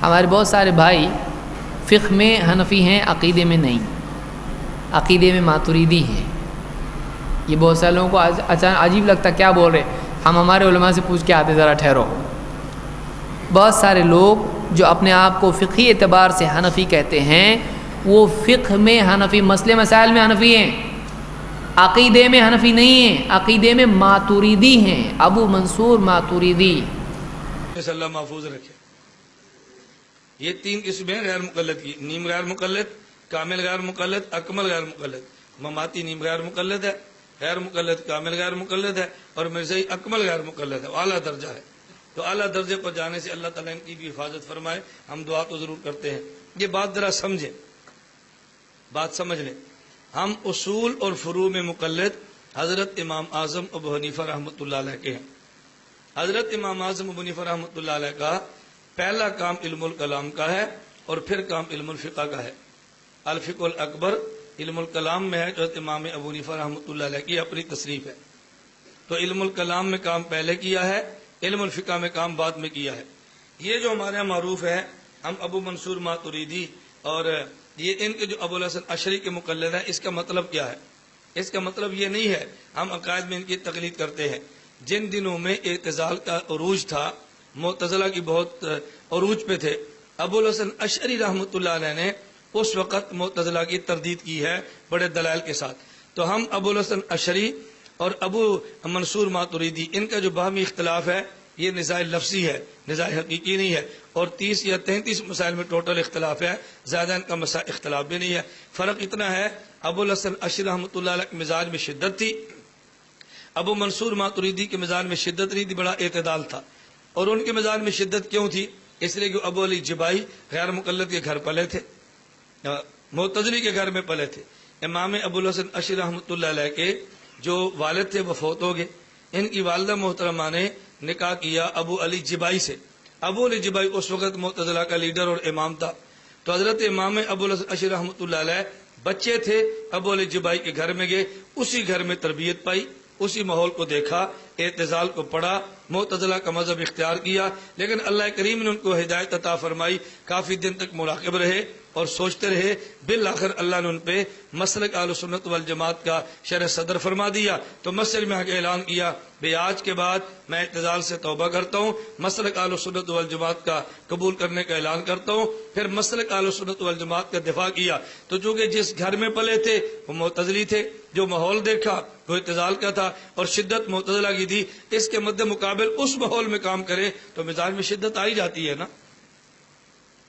ہمارے بہت سارے بھائی فقہ میں حنفی ہیں، عقیدے میں نہیں، عقیدے میں ماتریدی ہیں۔ یہ بہت سارے لوگوں کو اچانک عجیب لگتا کیا بول رہے، ہم ہمارے علماء سے پوچھ کے آتے، ذرا ٹھہرو۔ بہت سارے لوگ جو اپنے آپ کو فقہی اعتبار سے حنفی کہتے ہیں، وہ فقہ میں حنفی، مسئلے مسائل میں حنفی ہیں، عقیدے میں حنفی نہیں ہیں، عقیدے میں ماتریدی ہیں، ابو منصور ماتریدی۔ صلی اللہ محفوظ رکھے۔ یہ تین قسمیں غیر مقلد کی، نیم غیر مقلد، کامل غیر مقلد، اکمل غیر مقلد۔ مماتی نیم غیر مقلد ہے، غیر مقلد کامل غیر مقلد ہے، اور مرزائی اکمل غیر مقلد ہے، اعلیٰ درجہ ہے۔ تو اعلیٰ درجے پر جانے سے اللہ تعالیٰ ان کی بھی حفاظت فرمائے، ہم دعا تو ضرور کرتے ہیں۔ یہ بات ذرا سمجھیں، بات سمجھ لیں۔ ہم اصول اور فروع میں مقلد حضرت امام اعظم ابو حنیفہ رحمۃ اللہ علیہ کے ہیں۔ حضرت امام اعظم ابو حنیفہ رحمۃ اللہ علیہ کا پہلا کام علم الکلام کا ہے، اور پھر کام علم الفقہ کا ہے۔ الفقہ الاکبر علم الکلام میں ہے، جو امام ابو حنیفہ رحمۃ اللہ علیہ کی اپنی تصریف ہے۔ تو علم الکلام میں کام پہلے کیا ہے، علم الفقہ میں کام بعد میں کیا ہے۔ یہ جو ہمارے یہاں معروف ہے، ہم ابو منصور ماتریدی، اور یہ ان کے جو ابو الحسن اشعری کے مقلد ہیں، اس کا مطلب کیا ہے؟ اس کا مطلب یہ نہیں ہے ہم عقائد میں ان کی تقلید کرتے ہیں۔ جن دنوں میں اعتزال کا عروج تھا، معتزلہ کی بہت عروج پہ تھے، ابو الحسن اشعری رحمۃ اللہ علیہ نے اس وقت معتزلہ کی تردید کی ہے بڑے دلائل کے ساتھ۔ تو ہم ابو الحسن اشعری اور ابو منصور ماتریدی، ان کا جو باہمی اختلاف ہے، یہ نزاع لفظی ہے، نزاع حقیقی نہیں ہے، اور 30 یا 33 مسائل میں ٹوٹل اختلاف ہے، زیادہ ان کا اختلاف بھی نہیں ہے۔ فرق اتنا ہے، ابو الحسن اشعری رحمۃ اللہ علیہ کے مزاج میں شدت تھی، ابو منصور ماتریدی کے مزاج میں شدت نہیں تھی، بڑا اعتدال تھا۔ اور ان کے مزاج میں شدت کیوں تھی؟ اس لیے کہ ابو علی جبائی غیر مقلد کے گھر پلے تھے، معتزلی کے گھر میں پلے تھے۔ امام ابو الحسن اشعری رحمۃ اللہ علیہ کے جو والد تھے وہ فوت ہو گئے، ان کی والدہ محترمہ نے نکاح کیا ابو علی جبائی سے۔ ابو علی جبائی اس وقت معتزلہ کا لیڈر اور امام تھا۔ تو حضرت امام ابو الحسن اشعری رحمۃ اللہ علیہ بچے تھے، ابو علی جبائی کے گھر میں گئے، اسی گھر میں تربیت پائی، اسی ماحول کو دیکھا، اعتزال کو پڑھا، معتزلہ کا مذہب اختیار کیا، لیکن اللہ کریم نے ان کو ہدایت عطا فرمائی، کافی دن تک مراقب رہے اور سوچتے رہے۔ بالآخر اللہ نے ان پہ مسلک اہل سنت والجماعت کا شرح صدر فرما دیا۔ تو مسجد میں اعلان کیا، بھئی آج کے بعد میں اعتزال سے توبہ کرتا ہوں، مسلک اہل سنت والجماعت کا قبول کرنے کا اعلان کرتا ہوں۔ پھر مسلک اہل سنت والجماعت کا دفاع کیا۔ تو چونکہ جس گھر میں پلے تھے وہ معتزلی تھے، جو ماحول دیکھا وہ اعتزال کا تھا، اور شدت معتزلہ کی تھی، اس کے مد مقابل اس ماحول میں کام کرے تو مزاج میں شدت آئی جاتی ہے نا،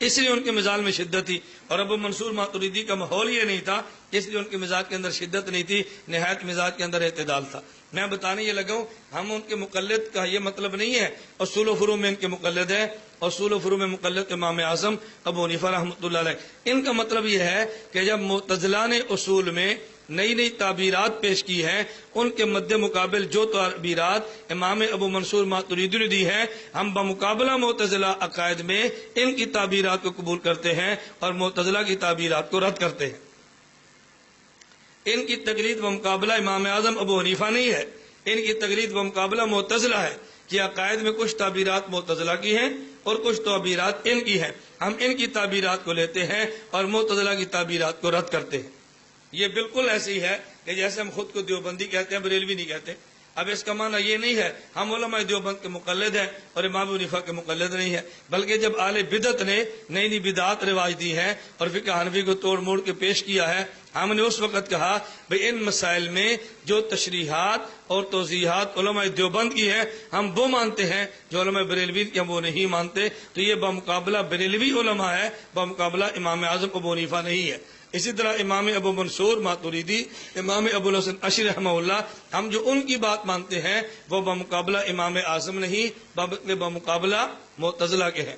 اس لیے ان کے مزاج میں شدت تھی۔ اور ابو منصور ماتریدی کا ماحول یہ نہیں تھا، اس لیے ان کے مزاج کے اندر شدت نہیں تھی، نہایت مزاج کے اندر اعتدال تھا۔ میں بتانے یہ لگا ہوں، ہم ان کے مقلد کا یہ مطلب نہیں ہے اصول و فروع میں ان کے مقلد ہیں، اصول و فروع میں مقلد امام اعظم ابو حنیفہ رحمۃ اللہ علیہ۔ ان کا مطلب یہ ہے کہ جب معتزلہ نے اصول میں نئی نئی تعبیرات پیش کی ہیں، ان کے مد مقابل جو تعبیرات امام ابو منصور ماتریدی نے دی ہیں، ہم بمقابلہ معتزلہ عقائد میں ان کی تعبیرات کو قبول کرتے ہیں اور معتزلہ کی تعبیرات کو رد کرتے ہیں۔ ان کی تقلید بمقابلہ امام اعظم ابو حنیفہ نہیں ہے، ان کی تقلید بمقابلہ معتزلہ ہے، کہ عقائد میں کچھ تعبیرات معتزلہ کی ہیں اور کچھ تعبیرات ان کی ہیں۔ ہم ان کی تعبیرات کو لیتے ہیں اور معتزلہ کی تعبیرات کو رد کرتے ہیں۔ یہ بالکل ایسی ہے کہ جیسے ہم خود کو دیوبندی کہتے ہیں، بریلوی نہیں کہتے۔ اب اس کا معنی یہ نہیں ہے ہم علماء دیوبند کے مقلد ہیں اور امام ابو حنیفہ کے مقلد نہیں ہیں، بلکہ جب اہل بدعت نے نئی نئی بدعات رواج دی ہیں اور فقہ حنفی کو توڑ موڑ کے پیش کیا ہے، ہم نے اس وقت کہا بھئی ان مسائل میں جو تشریحات اور توضیحات علماء دیوبند کی ہیں ہم وہ مانتے ہیں، جو علماء بریلوی کی ہم وہ نہیں مانتے۔ تو یہ بمقابلہ بریلوی علماء ہے، بمقابلہ امام اعظم ابو حنیفہ نہیں ہے۔ اسی طرح امام ابو منصور ماتریدی، امام ابو الحسن اشعری رحمہ اللہ، ہم جو ان کی بات مانتے ہیں وہ بمقابلہ امام اعظم نہیں بلکہ بمقابلہ معتزلہ کے ہیں۔